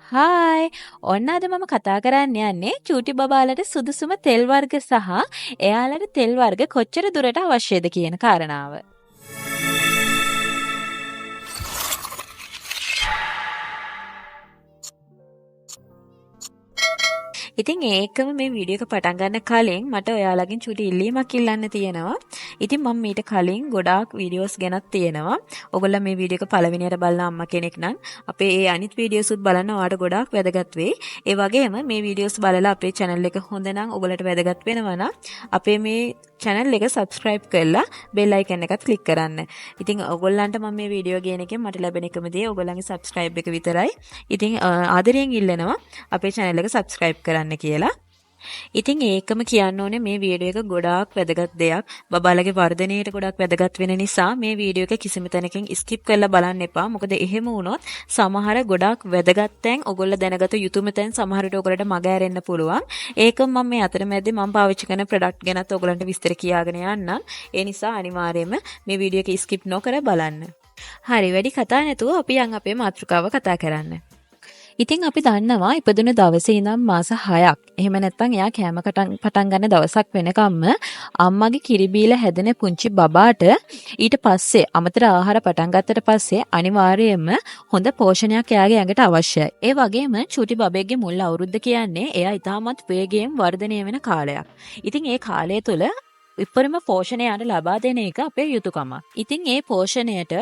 Hi ඔන්න අද මම කතා කරන්න යන්නේ චූටි බබාලට සුදුසුම තෙල් වර්ග සහ එයාලට තෙල් වර්ග කොච්චර දුරට අවශ්‍යද කියන කාරණාව. ඉතින් ඒකම මේ වීඩියෝ එක පටන් ගන්න කලින් මට ඔයාලගෙන් චූටි ඉල්ලීමක් ඉල්ලන්න තියෙනවා. ඉතින් මම මීට කලින් ගොඩාක් වීඩියෝස් ගැනත් තියෙනවා. ඔයගොල්ලෝ මේ වීඩියෝ එක පළවෙනියට බලන අම්මා කෙනෙක් නම් අපේ ඒ අනිත් වීඩියෝස් උත් බලන්න ඔයාලට ගොඩාක් වැදගත් වෙයි. ඒ වගේම මේ වීඩියෝස් බලලා අපේ channel එක හොඳ නම් ඔයගොල්ලන්ට වැදගත් වෙනවා නම් අපේ මේ channel එක subscribe කරලා bell icon එකත් click කරන්න. ඉතින් ඔයගොල්ලන්ට මම මේ වීඩියෝ ගේන එකෙන් මට ලැබෙන එකම දේ ඔයගොල්ලන්ගේ subscribe එක විතරයි. ඉතින් ආදරයෙන් ඉල්ලනවා අපේ channel එක subscribe කරන්න කියලා. ඉතින් ඒකම කියන්න ඕනේ මේ වීඩියෝ එක ගොඩාක් වැදගත් දෙයක්. බබාලගේ වර්ධනයට ගොඩාක් වැදගත් වෙන නිසා මේ වීඩියෝ එක කිසිම තැනකින් skip කරලා බලන්න එපා. මොකද එහෙම වුණොත් සමහර ගොඩාක් වැදගත් තැන් ඔයගොල්ලෝ දැනගත යුතුම තැන් සමහර විට ඔයගොල්ලන්ට මග ඇරෙන්න පුළුවන්. ඒකම මම මේ අතරමැදි මම පාවිච්චි කරන ප්‍රොඩක්ට් ගැනත් ඔයගොල්ලන්ට විස්තර කියාගෙන යන්නම්. ඒ නිසා අනිවාර්යයෙන්ම මේ වීඩියෝ එක skip නොකර බලන්න. හරි වැඩි කතා නැතුව අපි යන් අපේ මාතෘකාව කතා කරන්න. ඉතින් අපි දන්නවා ඉපදුන දවසේ ඉඳන් මාස 6ක්. එහෙම නැත්නම් එයා කෑම පටන් ගන්න දවසක් වෙනකම්ම අම්මගේ කිරි බීලා හැදෙන පුංචි බබාට ඊට පස්සේ අමතර ආහාර පටන් ගත්තට පස්සේ අනිවාර්යයෙන්ම හොඳ පෝෂණයක් එයාගේ ඇඟට අවශ්‍යයි. ඒ වගේම චූටි බබෙක්ගේ මුල් අවුරුද්ද කියන්නේ එයා ඉතාමත් වේගයෙන් වර්ධනය වෙන කාලයක්. ඉතින් ඒ කාලය තුල උපරිම පෝෂණය යාට ලබා දෙන එක අපේ යුතුයකමක්. ඉතින් ඒ පෝෂණයට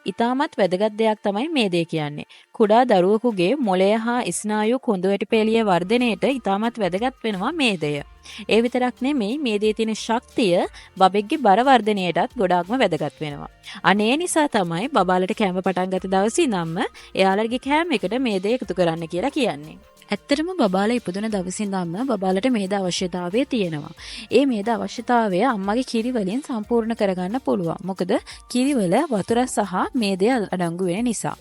ඉතාමත් වැදගත් දෙයක් තමයි මේ දේ කියන්නේ. කුඩා දරුවෙකුගේ මොළය හා ස්නායු කොඳු වැටිපෙළිය වර්ධනයට ඉතාමත් වැදගත් වෙනවා මේ දෙය. ඒ විතරක් නෙමෙයි මේ දේ තියෙන ශක්තිය බබෙක්ගේ බර වර්ධනයටත් ගොඩාක්ම වැදගත් වෙනවා. අනේ නිසා තමයි බබාලට කෑම පටන් ගත්ත දවසේ ඉඳන්ම එයාලගේ කෑම එකට මේ දේ එකතු කරන්න කියලා කියන්නේ. ඇත්තටම බබාලා ඉපදුන දවසින් ඉඳන්ම බබාලට මේද අවශ්‍යතාවය තියෙනවා. ඒ මේද අවශ්‍යතාවය අම්මගේ කිරි වලින් සම්පූර්ණ කරගන්න පුළුවන්. මොකද කිරි වල වතුර සහ මේදය අඩංගු වෙන නිසා.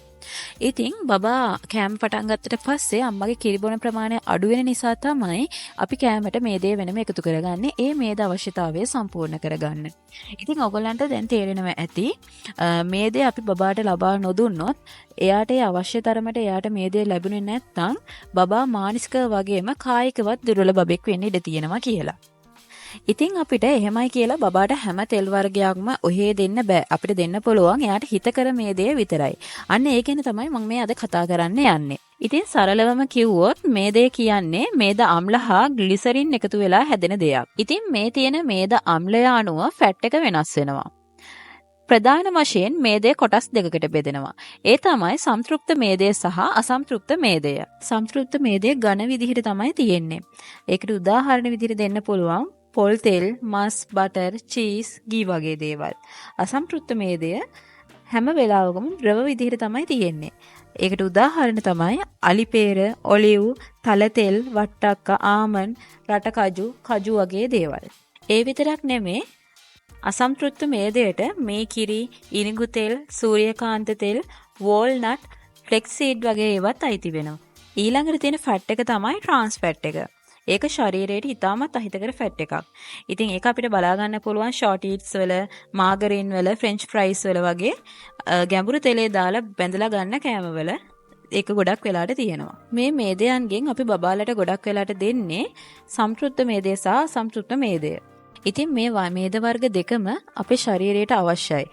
ඉතින් බබා කෑම පටන් ගත්තට පස්සේ අම්මගේ කිරි බොන ප්‍රමාණය අඩු වෙන නිසා තමයි අපි කෑමට මේදේ වෙනම එකතු කරගන්නේ. ඒ මේද අවශ්‍යතාවය සම්පූර්ණ කරගන්න. ඉතින් ඔයගොල්ලන්ට දැන් තේරෙනවා ඇති මේදේ අපි බබාට ලබා නොදුන්නොත් එයාට ඒ අවශ්‍ය තරමට එයාට මේදේ ලැබුණේ නැත්නම් බබා මානසික වගේම කායිකවත් දුර්වල බබෙක් වෙන්න ඉඩ තියෙනවා කියලා. ඉතින් අපිට එහෙමයි කියලා බබාට හැම තෙල් වර්ගයක්ම ඔහේ දෙන්න බෑ. අපිට දෙන්න පුළුවන් එයාට හිතකර මේ දේ විතරයි. අන්න ඒ ගැන තමයි මම මේ අද කතා කරන්න යන්නේ. ඉතින් සරලවම කිව්වොත් මේ දේ කියන්නේ මේද අම්ල හා ග්ලිසරින් එකතු වෙලා හැදෙන දෙයක්. ඉතින් මේ තියෙන මේද අම්ලය අනුව ෆැට් එක වෙනස් වෙනවා. ප්‍රධාන වශයෙන් මේදේ කොටස් දෙකකට බෙදෙනවා. ඒ තමයි සම්තෘප්ත මේදය සහ අසම්තෘප්ත මේදය. සම්තෘප්ත මේදය ඝන විදිහට තමයි තියෙන්නේ. ඒකට උදාහරණ විදිහට දෙන්න පුළුවන් පොල් තෙල්, මස්, බටර්, චීස්, ගී වගේ දේවල්. අසම්තෘප්ත මේදය හැම වෙලාවකම ද්‍රව විදිහට තමයි තියෙන්නේ. ඒකට උදාහරණ තමයි අලිපේර, ඔලිව්, තල තෙල්, වට්ටක්ක, ආමන්ඩ්, රටකජු, කජු වගේ දේවල්. ඒ විතරක් නෙමේ අසම්තෘප්ත මේදයට මේ කිරි, ඉනිඟු තෙල්, සූර්යකාන්ත තෙල්, වෝල්නට්, ෆ්ලෙක්ස් සීඩ් වගේ ඒවත් අයිති වෙනවා. ඊළඟට තියෙන ෆැට් එක තමයි ට්‍රාන්ස් ෆැට් එක. ඒක ශරීරයට ඉතාමත් අහිතකර ෆැට් එකක්. ඉතින් ඒක අපිට බලා ගන්න පුළුවන් ෂෝට් ඊට්ස් වල, මාගරින් වල, ෆ්‍රෙන්ච් ෆ්‍රයිස් වල වගේ ගැඹුරු තෙලේ දාලා බැඳලා ගන්න කෑම වල ඒක ගොඩක් වෙලාට තියෙනවා. මේ මේදයන්ගෙන් අපි බබාලට ගොඩක් වෙලාට දෙන්නේ සම්තෘප්ත මේදය සහ අසම්තෘප්ත මේදය. ඉතින් මේ මේද වර්ග දෙකම අපේ ශරීරයට අවශ්‍යයි.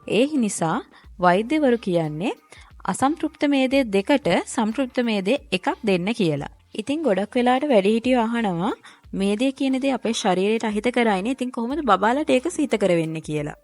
ඒ නිසා වෛද්‍යවරු කියන්නේ අසම්තෘප්ත මේදේ දෙකට සම්තෘප්ත මේදේ එකක් දෙන්න කියලා. ඉතින් ගොඩක් වෙලාට වැඩිහිටියෝ අහනවා මේදේ කියන දේ අපේ ශරීරයට අහිත කරයිනේ. ඉතින් කොහොමද බබාලට ඒක සීතකර වෙන්නේ කියලා.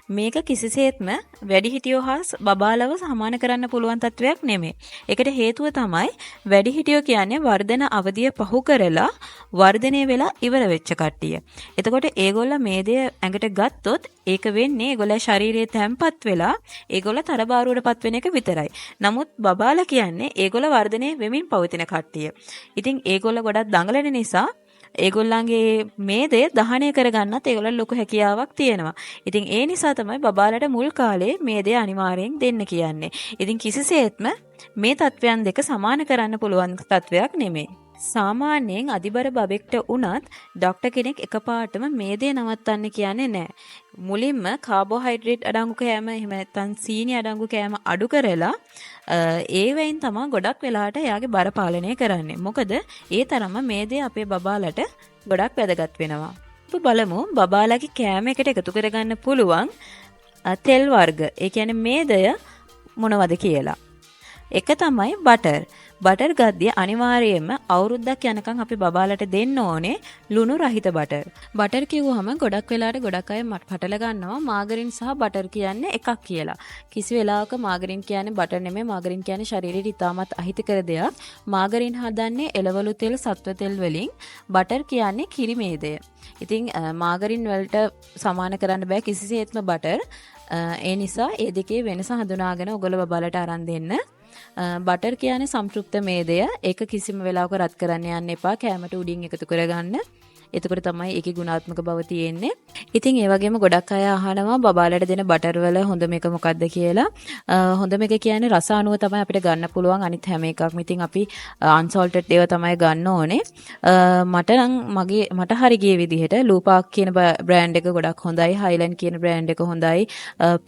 මේක කිසිසේත්ම වැඩිහිටියෝ හා බබාලව සමාන කරන්න පුළුවන් තත්වයක් නෙමෙයි. ඒකට හේතුව තමයි වැඩිහිටියෝ කියන්නේ වර්ධන අවධිය පහු කරලා වර්ධනය වෙලා ඉවර වෙච්ච කට්ටිය. එතකොට ඒගොල්ල මේදේ ඇඟට ගත්තොත් ඒක වෙන්නේ ඒගොල්ලේ ශරීරයේ තැම්පත් වෙලා ඒගොල්ල තරබාරුවටපත් වෙන එක විතරයි. නමුත් බබාලා කියන්නේ ඒගොල්ල වර්ධනය වෙමින් පවතින කට්ටිය. ඉතින් ඒගොල්ල ගොඩක් දඟලන නිසා ඒගොල්ලන්ගේ මේදේ දහනය කරගන්නත් ඒගොල්ලන් ලොකු හැකියාවක් තියෙනවා. ඉතින් ඒ නිසා තමයි බබාලට මුල් කාලේ මේදේ අනිවාර්යෙන් දෙන්න කියන්නේ. ඉතින් කිසිසේත්ම මේ තත්වයන් දෙක සමාන කරන්න පුළුවන් තත්වයක් නෙමෙයි. සාමාන්‍යයෙන් අධිබර බබෙක්ට වුණත් ડોක්ටර් කෙනෙක් එකපාරටම මේදේ නවත්තන්න කියන්නේ නැහැ. මුලින්ම කාබෝහයිඩ්‍රේට් අඩංගු කෑම එහෙම නැත්නම් සීනි අඩංගු කෑම අඩු කරලා ඒ වෙයින් තමයි ගොඩක් වෙලාවට එයාගේ බර පාලනය කරන්නේ. මොකද ඒ තරම්ම මේ දේ අපේ බබාලට ගොඩක් වැදගත් වෙනවා. අපි බලමු බබාලගේ කෑම එකට එකතු කරගන්න පුළුවන් තෙල් වර්ග. ඒ කියන්නේ මේදය මොනවද කියලා. එක තමයි බටර්. බටර් ගද්දිය අනිවාර්යයෙන්ම අවුරුද්දක් යනකම් අපි බබාලට දෙන්න ඕනේ ලුණු රහිත බටර්. බටර් කිව්වහම ගොඩක් වෙලාවට ගොඩක් අය පටල ගන්නවා මාගරින් සහ බටර් කියන්නේ එකක් කියලා. කිසි වෙලාවක මාගරින් කියන්නේ බටර් නෙමෙයි. මාගරින් කියන්නේ ශරීරයට ඉතාමත් අහිතකර දෙයක්. මාගරින් හදන්නේ එළවලු තෙල්, සත්ව තෙල් වලින්. බටර් කියන්නේ කිරි මේදය. ඉතින් මාගරින් වලට සමාන කරන්න බෑ කිසිසේත්ම බටර්. ඒ නිසා ඒ දෙකේ වෙනස හඳුනාගෙන ඔයගොල්ලෝ බබාලට අරන් දෙන්න. බටර් කියන්නේ සම්ප්‍රයුක්ත මේදය. ඒක කිසිම වෙලාවක රත් කරන්න යන්න එපා. කෑමට උඩින් එකතු කරගන්න. එතකොට තමයි ඒකේ ගුණාත්මක බව තියෙන්නේ. ඉතින් ඒ වගේම ගොඩක් අය අහනවා බබාලට දෙන බටර් වල හොඳම එක මොකක්ද කියලා. හොඳම එක කියන්නේ රස අණුව තමයි අපිට ගන්න පුළුවන් අනිත් හැම එකක්ම. ඉතින් අපි අන්සෝල්ටඩ් ඒවා තමයි ගන්න ඕනේ. මට හරි ගිය විදිහට ලූපාක් කියන බ්‍රෑන්ඩ් එක ගොඩක් හොඳයි. හයිලන්ඩ් කියන බ්‍රෑන්ඩ් එක හොඳයි.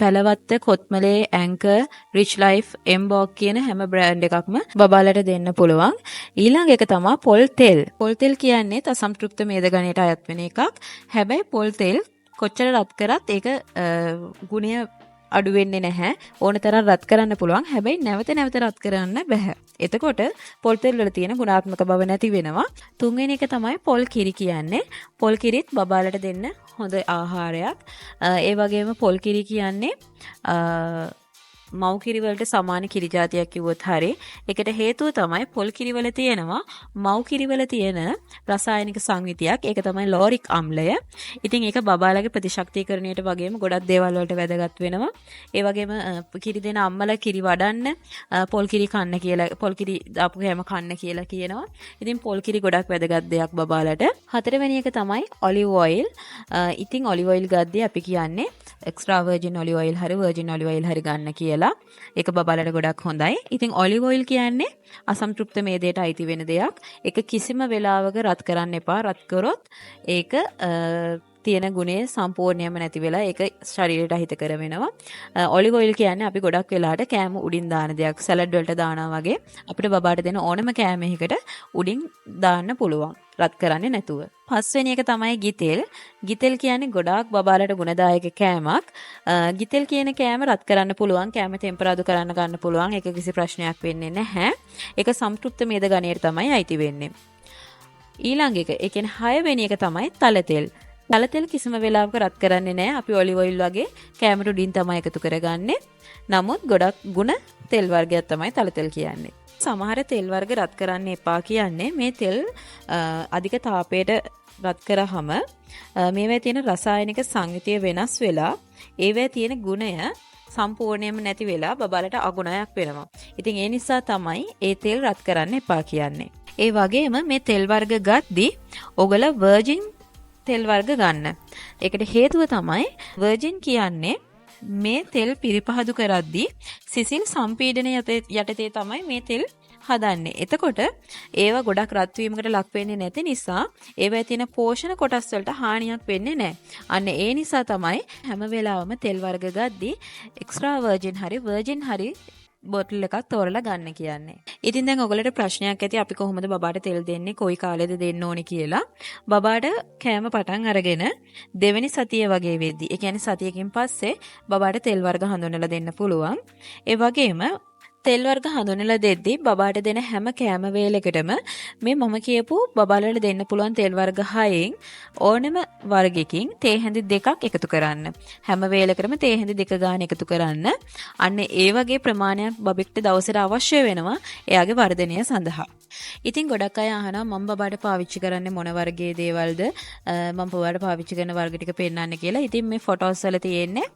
Pelwatte, Kotmale, Anchor, Rich Life, එම්බෝක් කියන හැම බ්‍රෑන්ඩ් එකක්ම බබාලට දෙන්න පුළුවන්. ඊළඟ එක තමයි පොල් තෙල්. පොල් තෙල් කියන්නේ අසම්ප්‍රයුක්ත මේද ගණයට අයත් වෙන එකක්. හැබැයි පොල් තෙල් කොච්චර රත් කරත් ඒක ගුණය අඩු වෙන්නේ නැහැ. ඕන තරම් රත් කරන්න පුළුවන්. හැබැයි නැවත නැවත රත් කරන්න බෑ. එතකොට පොල් තෙල් වල තියෙන ගුණාත්මක බව නැති වෙනවා. තුන්වෙනි එක තමයි පොල් කිරි කියන්නේ. පොල් කිරිත් බබාලට දෙන්න හොඳ ආහාරයක්. ඒ වගේම පොල් කිරි කියන්නේ මව් කිරි වලට සමාන කිරි జాතියක් කිව්වොත් හරි. ඒකට හේතුව තමයි පොල් කිරි වල තියෙනවා මව් කිරි වල තියෙන රසායනික සංයුතියක්. ඒක තමයි ලෝරික් අම්ලය. ඉතින් ඒක බබාලගේ ප්‍රතිශක්තිකරණයට වගේම ගොඩක් දේවල් වලට වැදගත් වෙනවා. ඒ වගේම කිරි දෙන අම්මලා කිරි වඩන්න පොල් කිරි කන්න කියලා පොල් කිරි දාපු හැම කන්න කියලා කියනවා. ඉතින් පොල් කිරි ගොඩක් වැදගත් දෙයක් බබාලට. හතරවෙනි එක තමයි ඔලිව් ඔයිල්. ඉතින් ඔලිව් ඔයිල් ගද්දී අපි කියන්නේ එක්ස්ට්‍රා වර්ජින් ඔලිව් ඔයිල් හරි වර්ජින් ඔලිව් ඔයිල් හරි ගන්න කියලා. ඒක බබාලට ගොඩක් හොඳයි. ඉතින් ඔලිව් ඔයිල් කියන්නේ අසම්ප්‍රයුක්ත මේදයට අයිති වෙන දෙයක්. ඒක කිසිම වෙලාවක රත් කරන්න එපා. රත් කරොත් ඒක තියෙන ගුණය සම්පූර්ණයෙන්ම නැති වෙලා ඒක ශරීරයට අහිතකර වෙනවා. ඔලිව් ඔයිල් කියන්නේ අපි ගොඩක් වෙලාවට කෑම උඩින් දාන දෙයක්. සලාඩ් වලට දානවා වගේ අපිට බබාට දෙන ඕනම කෑමයකට උඩින් දාන්න පුළුවන්. රත් කරන්නේ නැතුව. පස්වෙනි එක තමයි ගිතෙල්. ගිතෙල් කියන්නේ ගොඩාක් බබාලට ගුණදායක කෑමක්. ගිතෙල් කියන කෑම රත් කරන්න පුළුවන්. කෑම ටෙම්පරාදු කරන්න ගන්න පුළුවන්. ඒක කිසි ප්‍රශ්නයක් වෙන්නේ නැහැ. ඒක සම්ප්‍රයුක්ත මේද ගණයට තමයි අයිති වෙන්නේ. ඊළඟ එක, ඒ කියන්නේ 6 වෙනි එක තමයි තලතෙල්. තලතෙල් කිසිම වෙලාවක රත් කරන්නේ නැහැ. අපි ඔලිව් ඔයිල් වගේ කෑමට උඩින් තමයි එකතු කරගන්නේ. නමුත් ගොඩක් ಗುಣ තෙල් වර්ගයක් තමයි තලතෙල් කියන්නේ. සමහර තෙල් වර්ග රත් කරන්න එපා කියන්නේ මේ තෙල් අධික තාපයට රත් කරාම මේවැ තියෙන රසායනික සංයුතිය වෙනස් වෙලා ඒවැ තියෙන ගුණය සම්පූර්ණයෙන්ම නැති වෙලා බබාලට අගුණයක් වෙනවා. ඉතින් ඒ නිසා තමයි ඒ තෙල් රත් කරන්න එපා කියන්නේ. ඒ වගේම මේ තෙල් වර්ග ගද්දී ඔයගොල්ලෝ වර්ජින් තෙල් වර්ග ගන්න. ඒකට හේතුව තමයි වර්ජින් කියන්නේ මේ තෙල් පිරිපහදු කරද්දී සිසිල් සම්පීඩනය යටතේ තමයි මේ තෙල් හදන්නේ. එතකොට ඒවා ගොඩක් රත් වීමකට ලක් වෙන්නේ නැති නිසා ඒවැය තියෙන පෝෂණ කොටස් වලට හානියක් වෙන්නේ නැහැ. අන්න ඒ නිසා තමයි හැම වෙලාවෙම තෙල් වර්ග ගද්දී එක්ස්ට්‍රා වර්ජින් හරි වර්ජින් හරි බොටල් එකක් තෝරලා ගන්න කියන්නේ. ඉතින් දැන් ඔයගලට ප්‍රශ්නයක් ඇති අපි කොහොමද බබාට තෙල් දෙන්නේ කොයි කාලෙද දෙන්න ඕනේ කියලා. බබාට කෑම පටන් අරගෙන දෙවෙනි සතිය වගේ වෙද්දී, ඒ කියන්නේ සතියකින් පස්සේ බබාට තෙල් වර්ග හඳුන්වලා දෙන්න පුළුවන්. ඒ වගේම තෙල් වර්ග හඳුන්වලා දෙද්දී බබාට දෙන හැම කෑම වේලකටම මේ මම කියපු බබාලට දෙන්න පුළුවන් තෙල් වර්ග 6න් ඕනම වර්ගයකින් තේ හැඳි 2ක් එකතු කරන්න. හැම වේලකටම තේ හැඳි 2 ගාන එකතු කරන්න. අන්න ඒ වගේ ප්‍රමාණයක් බබෙක්ට දවසට අවශ්‍ය වෙනවා එයාගේ වර්ධනය සඳහා. ඉතින් ගොඩක් අය අහනවා මම බබාට පාවිච්චි කරන්නේ මොන වර්ගයේ දේවල්ද මම බබාට පාවිච්චි කරන වර්ග ටික පෙන්නන්න කියලා. ඉතින් මේ ෆොටෝස් වල තියෙන්නේ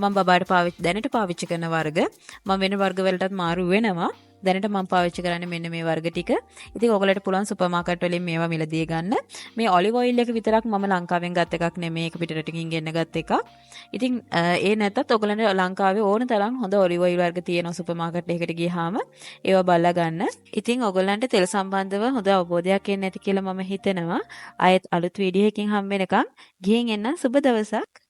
මම බබාට දැනට පාවිච්චි කරන වර්ග. මම වෙන වර්ග වලටත් මාරු වෙනවා. දැනට මම පාවිච්චි කරන්නේ මෙන්න මේ වර්ග ටික. ඉතින් ඔයගලට පුළුවන් සුපර් මාකට් වලින් මේවා මිලදී ගන්න. මේ ඔලිව් ඔයිල් එක විතරක් මම ලංකාවෙන් ගත් එකක් නෙමෙයි. ඒක පිටරටකින් ගෙන්න ගත් එකක්. ඉතින් ඒ නැත්තත් ඔයගලන්ට ලංකාවේ ඕන තරම් හොඳ ඔලිව් ඔයිල් වර්ග තියෙනවා සුපර් මාකට් එකකට ගියාම ඒවා බලලා ගන්න. ඉතින් ඔයගලන්ට තෙල් සම්බන්ධව හොඳ අවබෝධයක් එන්න ඇති කියලා මම හිතනවා. ආයෙත් අලුත් වීඩියෝ එකකින් හම්බ වෙනකම් ගිහින් එන්න සුබ දවසක්.